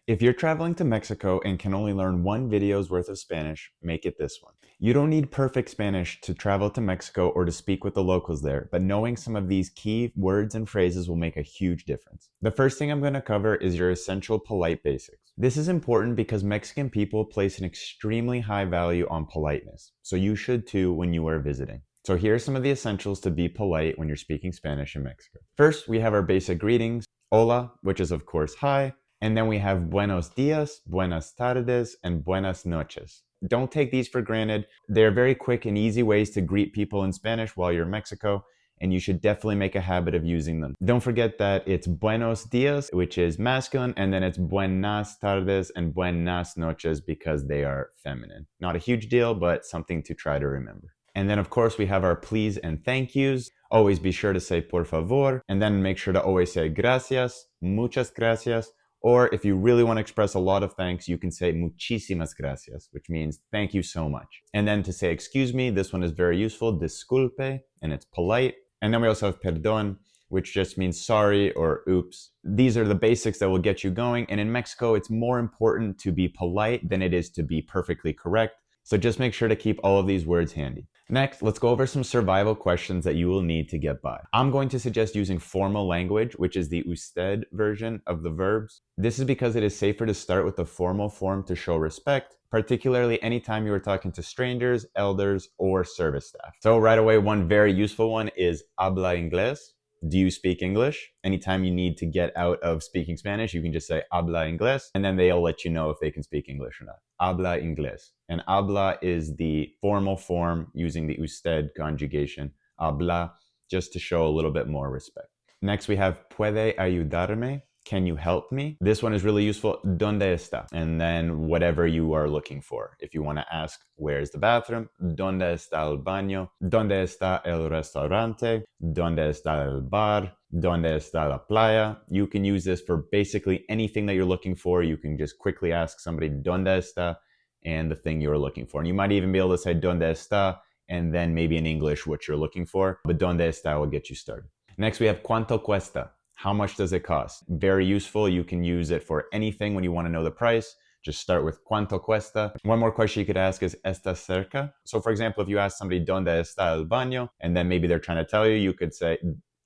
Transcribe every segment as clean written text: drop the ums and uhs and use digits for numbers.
If you're traveling to Mexico and can only learn one video's worth of Spanish, make it this one. You don't need perfect Spanish to travel to Mexico or to speak with the locals there, but knowing some of these key words and phrases will make a huge difference. The first thing I'm going to cover is your essential polite basics. This is important because Mexican people place an extremely high value on politeness, so you should too when you are visiting. So here are some of the essentials to be polite when you're speaking Spanish in Mexico. First, we have our basic greetings, hola, which is of course hi. And then we have buenos dias, buenas tardes, and buenas noches. Don't take these for granted. They're very quick and easy ways to greet people in Spanish while you're in Mexico, and you should definitely make a habit of using them. Don't forget that it's buenos dias, which is masculine, and then it's buenas tardes and buenas noches because they are feminine. Not a huge deal, but something to try to remember. And then of course we have our please and thank yous. Always be sure to say por favor, and then make sure to always say gracias, muchas gracias. Or if you really want to express a lot of thanks, you can say muchísimas gracias, which means thank you so much. And then to say excuse me, this one is very useful, disculpe, and it's polite. And then we also have perdón, which just means sorry or oops. These are the basics that will get you going. And in Mexico, it's more important to be polite than it is to be perfectly correct. So just make sure to keep all of these words handy. Next, let's go over some survival questions that you will need to get by. I'm going to suggest using formal language, which is the usted version of the verbs. This is because it is safer to start with the formal form to show respect, particularly anytime you are talking to strangers, elders, or service staff. So right away, one very useful one is habla inglés. Do you speak English? Anytime you need to get out of speaking Spanish, you can just say habla inglés, and then they'll let you know if they can speak English or not. Habla inglés. And habla is the formal form using the usted conjugation. Habla, just to show a little bit more respect. Next, we have puede ayudarme. Can you help me? This one is really useful. ¿Dónde está? And then whatever you are looking for. If you want to ask, where's the bathroom? ¿Dónde está el baño? ¿Dónde está el restaurante? ¿Dónde está el bar? ¿Dónde está la playa? You can use this for basically anything that you're looking for. You can just quickly ask somebody, ¿Dónde está? And the thing you're looking for. And you might even be able to say, ¿Dónde está? And then maybe in English what you're looking for. But ¿Dónde está? Will get you started. Next, we have ¿Cuánto cuesta? How much does it cost? Very useful. You can use it for anything when you want to know the price. Just start with ¿Cuánto cuesta? One more question you could ask is ¿Está cerca? So for example, if you ask somebody ¿Dónde está el baño? And then maybe they're trying to tell you, you could say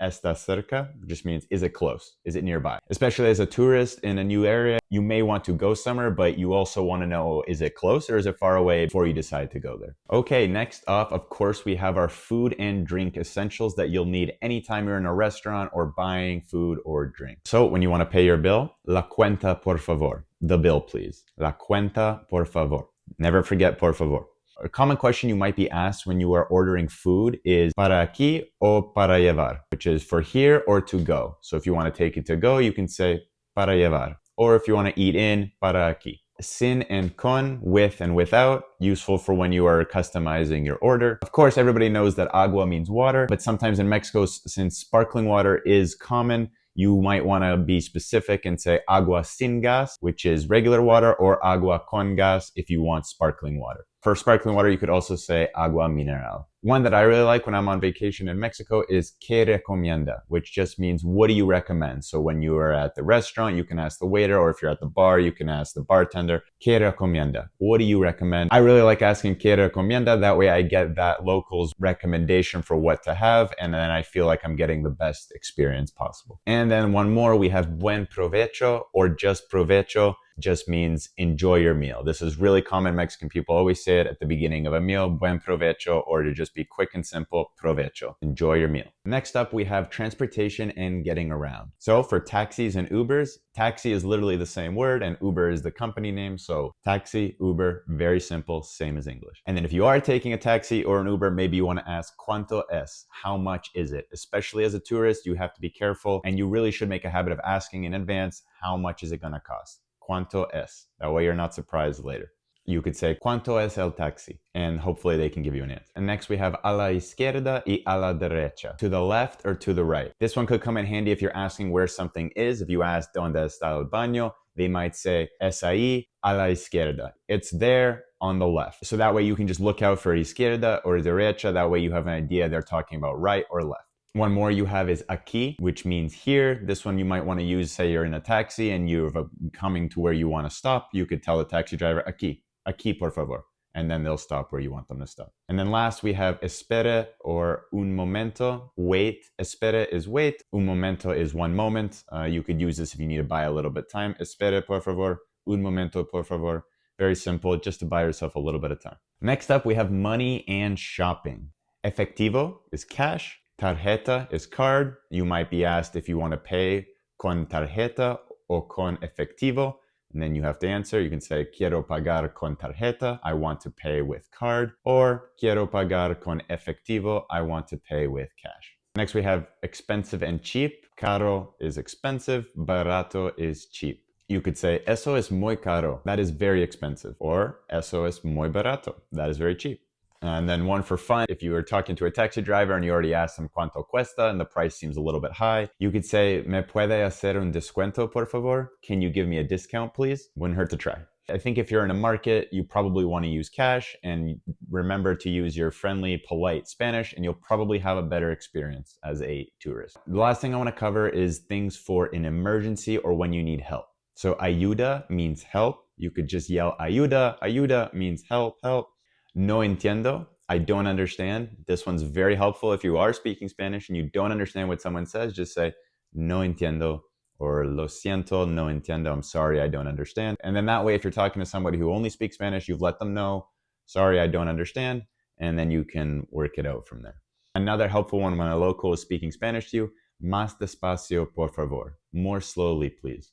¿Está cerca? Just means, is it close? Is it nearby? Especially as a tourist in a new area, you may want to go somewhere, but you also want to know, is it close or is it far away before you decide to go there? Okay, next up, of course, we have our food and drink essentials that you'll need anytime you're in a restaurant or buying food or drink. So when you want to pay your bill, la cuenta por favor. The bill, please. La cuenta por favor. Never forget por favor. A common question you might be asked when you are ordering food is para aquí o para llevar, which is for here or to go. So if you want to take it to go, you can say para llevar. Or if you want to eat in, para aquí. Sin and con, with and without, useful for when you are customizing your order. Of course, everybody knows that agua means water, but sometimes in Mexico, since sparkling water is common, you might want to be specific and say agua sin gas, which is regular water, or agua con gas if you want sparkling water. For sparkling water, you could also say agua mineral. One that I really like when I'm on vacation in Mexico is ¿Qué recomienda?, which just means what do you recommend? So when you are at the restaurant, you can ask the waiter, or if you're at the bar, you can ask the bartender, ¿Qué recomienda? What do you recommend? I really like asking ¿Qué recomienda? That way I get that local's recommendation for what to have, and then I feel like I'm getting the best experience possible. And then one more, we have buen provecho, or just provecho. Just means enjoy your meal. This is really common. Mexican people always say it at the beginning of a meal, buen provecho, or to just be quick and simple, provecho. Enjoy your meal. Next up, we have transportation and getting around. So for taxis and Ubers, taxi is literally the same word and Uber is the company name. So taxi, Uber, very simple, same as English. And then if you are taking a taxi or an Uber, maybe you want to ask ¿Cuánto es? How much is it? Especially as a tourist, you have to be careful and you really should make a habit of asking in advance, how much is it going to cost? ¿Cuánto es? That way you're not surprised later. You could say, ¿Cuánto es el taxi? And hopefully they can give you an answer. And next we have a la izquierda y a la derecha. To the left or to the right. This one could come in handy if you're asking where something is. If you ask, ¿Dónde está el baño? They might say, es ahí a la izquierda. It's there on the left. So that way you can just look out for izquierda or derecha. That way you have an idea they're talking about right or left. One more you have is aquí, which means here. This one you might want to use, say you're in a taxi and you're coming to where you want to stop. You could tell the taxi driver, aquí por favor. And then they'll stop where you want them to stop. And then last we have espere or un momento, wait. Espere is wait. Un momento is one moment. You could use this if you need to buy a little bit of time. Espere por favor, un momento por favor. Very simple, just to buy yourself a little bit of time. Next up, we have money and shopping. Efectivo is cash. Tarjeta is card. You might be asked if you want to pay con tarjeta o con efectivo. And then you have to answer. You can say, quiero pagar con tarjeta. I want to pay with card. Or quiero pagar con efectivo. I want to pay with cash. Next, we have expensive and cheap. Caro is expensive. Barato is cheap. You could say, eso es muy caro. That is very expensive. Or, eso es muy barato. That is very cheap. And then one for fun, if you were talking to a taxi driver and you already asked them cuánto cuesta and the price seems a little bit high, you could say, ¿Me puede hacer un descuento, por favor? Can you give me a discount, please? Wouldn't hurt to try. I think if you're in a market, you probably want to use cash, and remember to use your friendly, polite Spanish, and you'll probably have a better experience as a tourist. The last thing I want to cover is things for an emergency or when you need help. So ayuda means help. You could just yell ayuda. Ayuda means help, help. No entiendo, I don't understand. This one's very helpful if you are speaking Spanish and you don't understand what someone says. Just say no entiendo or lo siento, no entiendo. I'm sorry, I don't understand. And then that way, if you're talking to somebody who only speaks Spanish, you've let them know, sorry, I don't understand. And then you can work it out from there. Another helpful one when a local is speaking Spanish to you, más despacio, por favor. More slowly, please.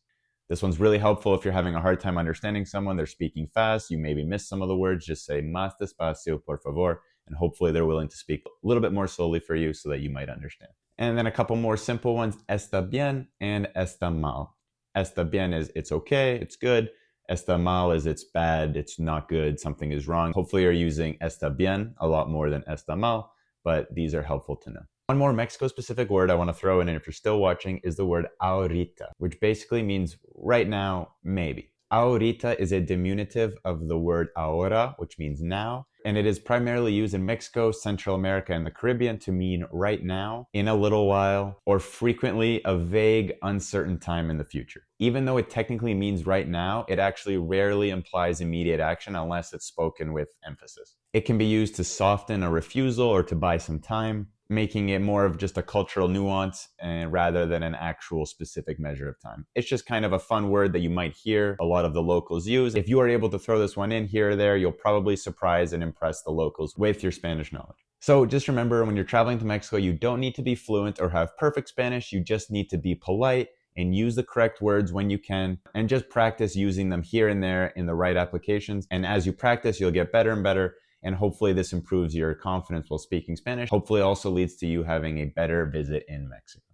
This one's really helpful if you're having a hard time understanding someone, they're speaking fast, you maybe miss some of the words, just say más despacio, por favor, and hopefully they're willing to speak a little bit more slowly for you so that you might understand. And then a couple more simple ones, está bien and está mal. Está bien is it's okay, it's good. Está mal is it's bad, it's not good, something is wrong. Hopefully you're using está bien a lot more than está mal, but these are helpful to know. One more Mexico-specific word I want to throw in, and if you're still watching, is the word ahorita, which basically means right now, maybe. Ahorita is a diminutive of the word ahora, which means now, and it is primarily used in Mexico, Central America, and the Caribbean to mean right now, in a little while, or frequently a vague, uncertain time in the future. Even though it technically means right now, it actually rarely implies immediate action unless it's spoken with emphasis. It can be used to soften a refusal or to buy some time, making it more of just a cultural nuance and rather than an actual specific measure of time. It's just kind of a fun word that you might hear a lot of the locals use. If you are able to throw this one in here or there, you'll probably surprise and impress the locals with your Spanish knowledge. So just remember, when you're traveling to Mexico, you don't need to be fluent or have perfect Spanish. You just need to be polite and use the correct words when you can, and just practice using them here and there in the right applications. And as you practice, you'll get better and better. And hopefully this improves your confidence while speaking Spanish. Hopefully it also leads to you having a better visit in Mexico.